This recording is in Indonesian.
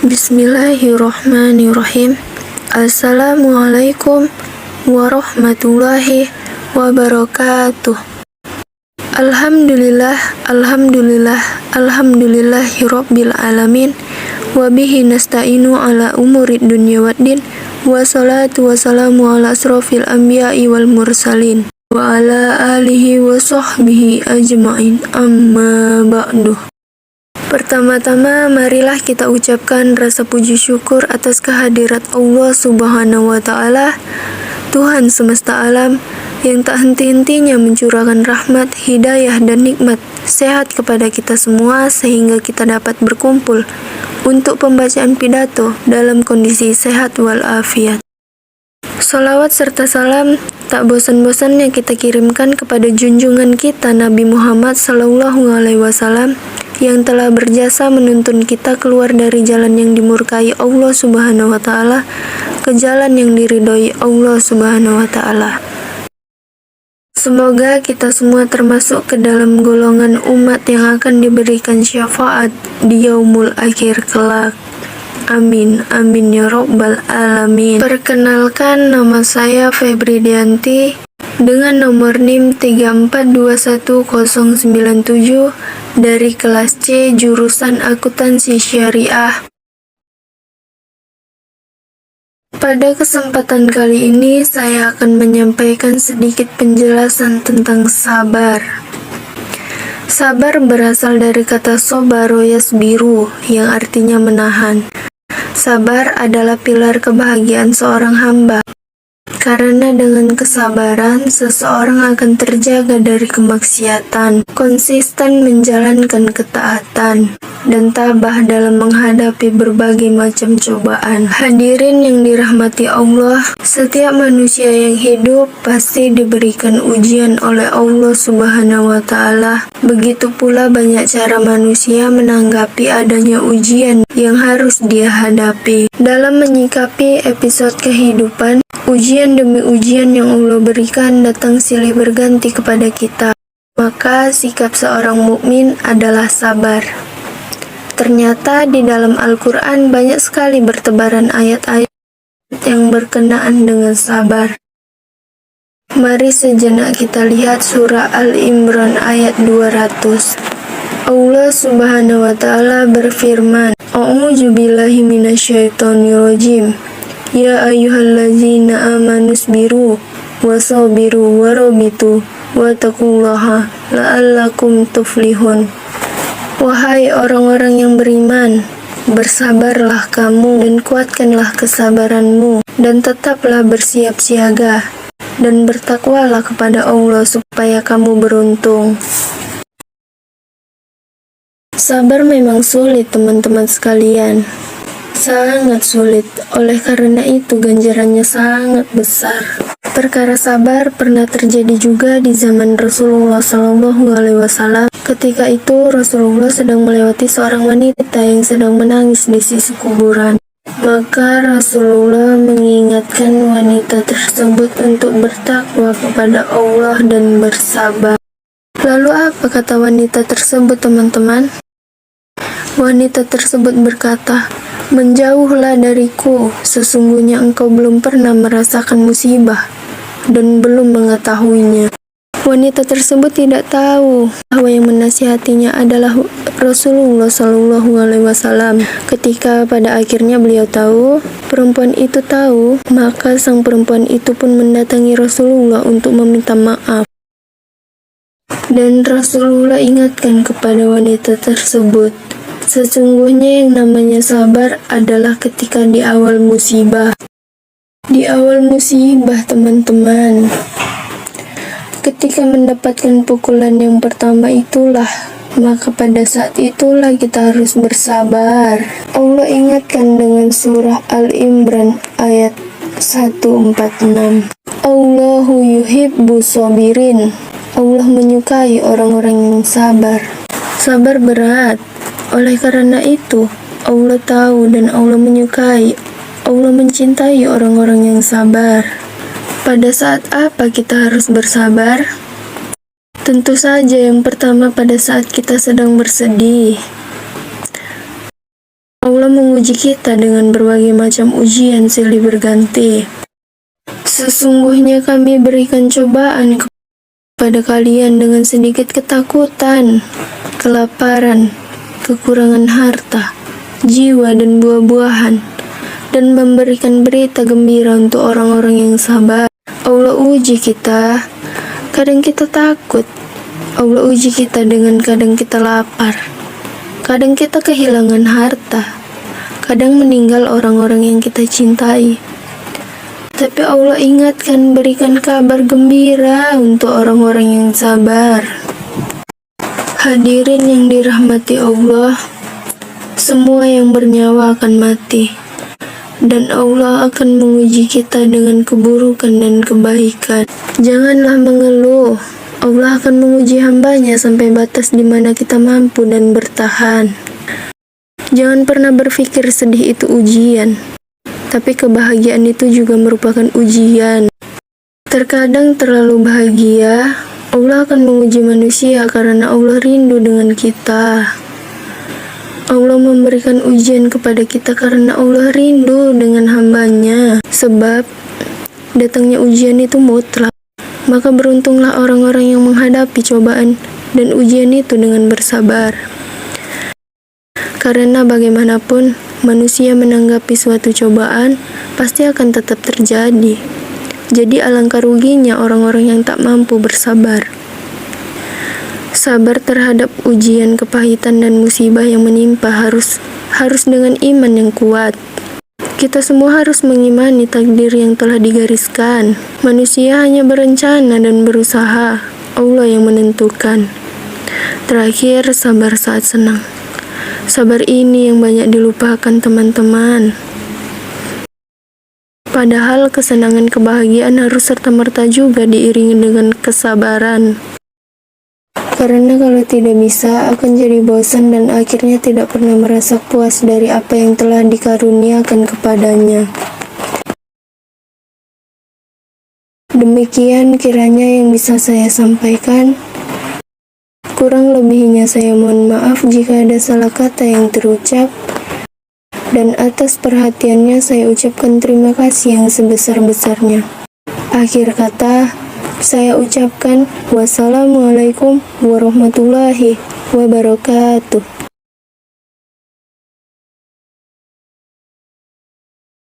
Bismillahirrahmanirrahim. Assalamualaikum warahmatullahi wabarakatuh. Alhamdulillah, alhamdulillahirabbil alamin. Wabihi nasta'inu ala umurid dunya waddin. Wassalatu wassalamu ala asrofil anbiya'i wal mursalin wa ala alihi wa sahbihi ajma'in, amma ba'du. Pertama-tama, marilah kita ucapkan rasa puji syukur atas kehadirat Allah Subhanahu wa Ta'ala, Tuhan semesta alam, yang tak henti-hentinya mencurahkan rahmat, hidayah, dan nikmat sehat kepada kita semua, sehingga kita dapat berkumpul untuk pembacaan pidato dalam kondisi sehat walafiat. Salawat serta salam tak bosan-bosannya kita kirimkan kepada junjungan kita Nabi Muhammad SAW, yang telah berjasa menuntun kita keluar dari jalan yang dimurkai Allah Subhanahu wa Ta'ala ke jalan yang diridhoi Allah Subhanahu wa Ta'ala. Semoga kita semua termasuk ke dalam golongan umat yang akan diberikan syafaat di yaumul akhir kelak. Amin, amin ya rabbal alamin. Perkenalkan, nama saya Febri Dianti dengan nomor NIM 3421097 dari kelas C jurusan Akuntansi Syariah. Pada kesempatan kali ini saya akan menyampaikan sedikit penjelasan tentang sabar. Sabar berasal dari kata sobaro yasbiru, yang artinya menahan. Sabar adalah pilar kebahagiaan seorang hamba, karena dengan kesabaran seseorang akan terjaga dari kemaksiatan, konsisten menjalankan ketaatan, dan tabah dalam menghadapi berbagai macam cobaan. Hadirin yang dirahmati Allah, setiap manusia yang hidup pasti diberikan ujian oleh Allah Subhanahu wa Ta'ala. Begitu pula banyak cara manusia menanggapi adanya ujian yang harus dia hadapi. Dalam menyikapi episode kehidupan, ujian demi ujian yang Allah berikan datang silih berganti kepada kita. Maka sikap seorang mukmin adalah sabar. Ternyata di dalam Al-Quran banyak sekali bertebaran ayat-ayat yang berkenaan dengan sabar. Mari sejenak kita lihat surah Al-Imran ayat 200. Allah Subhanahu wa Ta'ala berfirman, A'udzu billahi minasyaitonir rajim. Ya ayyuhallazina amanu sabiru wasabiru warabitu wattaqullaha la'allakum tuflihun. Wahai orang-orang yang beriman, bersabarlah kamu dan kuatkanlah kesabaranmu, dan tetaplah bersiap siaga, dan bertakwalah kepada Allah supaya kamu beruntung. Sabar memang sulit, teman-teman sekalian. Sangat sulit, oleh karena itu ganjarannya sangat besar. Perkara sabar pernah terjadi juga di zaman Rasulullah SAW. Ketika itu Rasulullah sedang melewati seorang wanita yang sedang menangis di sisi kuburan. Maka Rasulullah mengingatkan wanita tersebut untuk bertakwa kepada Allah dan bersabar. Lalu apa kata wanita tersebut, teman-teman? Wanita tersebut berkata, "Menjauhlah dariku, sesungguhnya engkau belum pernah merasakan musibah dan belum mengetahuinya." Wanita tersebut tidak tahu bahwa yang menasihatinya adalah Rasulullah SAW. Ketika pada akhirnya beliau tahu, perempuan itu tahu, maka sang perempuan itu pun mendatangi Rasulullah untuk meminta maaf. Dan Rasulullah ingatkan kepada wanita tersebut, sesungguhnya yang namanya sabar adalah ketika di awal musibah. Di awal musibah, teman-teman. Ketika mendapatkan pukulan yang pertama itulah, maka pada saat itulah kita harus bersabar. Allah ingatkan dengan surah Al-Imran ayat 146. Allahu yuhibbu sabirin. Allah menyukai orang-orang yang sabar. Sabar berat. Oleh karena itu, Allah tahu dan Allah menyukai, Allah mencintai orang-orang yang sabar. Pada saat apa kita harus bersabar? Tentu saja yang pertama pada saat kita sedang bersedih. Allah menguji kita dengan berbagai macam ujian silih berganti. Sesungguhnya kami berikan cobaan kepada kalian dengan sedikit ketakutan, kelaparan, kekurangan harta, jiwa dan buah-buahan, dan memberikan berita gembira untuk orang-orang yang sabar. Allah uji kita, kadang kita takut. Allah uji kita dengan kadang kita lapar, kadang kita kehilangan harta, kadang meninggal orang-orang yang kita cintai. Tapi Allah ingatkan, berikan kabar gembira untuk orang-orang yang sabar. Hadirin yang dirahmati Allah, semua yang bernyawa akan mati, dan Allah akan menguji kita dengan keburukan dan kebaikan. Janganlah mengeluh, Allah akan menguji hambanya sampai batas di mana kita mampu dan bertahan. Jangan pernah berpikir sedih itu ujian, tapi kebahagiaan itu juga merupakan ujian. Terkadang terlalu bahagia, Allah akan menguji manusia karena Allah rindu dengan kita. Allah memberikan ujian kepada kita karena Allah rindu dengan hambanya. Sebab datangnya ujian itu mutlak. Maka beruntunglah orang-orang yang menghadapi cobaan dan ujian itu dengan bersabar. Karena bagaimanapun manusia menanggapi suatu cobaan pasti akan tetap terjadi. Jadi alangkah ruginya orang-orang yang tak mampu bersabar. Sabar terhadap ujian, kepahitan, dan musibah yang menimpa harus dengan iman yang kuat. Kita semua harus mengimani takdir yang telah digariskan. Manusia hanya berencana dan berusaha, Allah yang menentukan. Terakhir, sabar saat senang. Sabar ini yang banyak dilupakan teman-teman. Padahal kesenangan kebahagiaan harus serta-merta juga diiringi dengan kesabaran. Karena kalau tidak bisa, akan jadi bosan dan akhirnya tidak pernah merasa puas dari apa yang telah dikaruniakan kepadanya. Demikian kiranya yang bisa saya sampaikan. Kurang lebihnya saya mohon maaf jika ada salah kata yang terucap. Dan atas perhatiannya saya ucapkan terima kasih yang sebesar-besarnya. Akhir kata, saya ucapkan wassalamualaikum warahmatullahi wabarakatuh.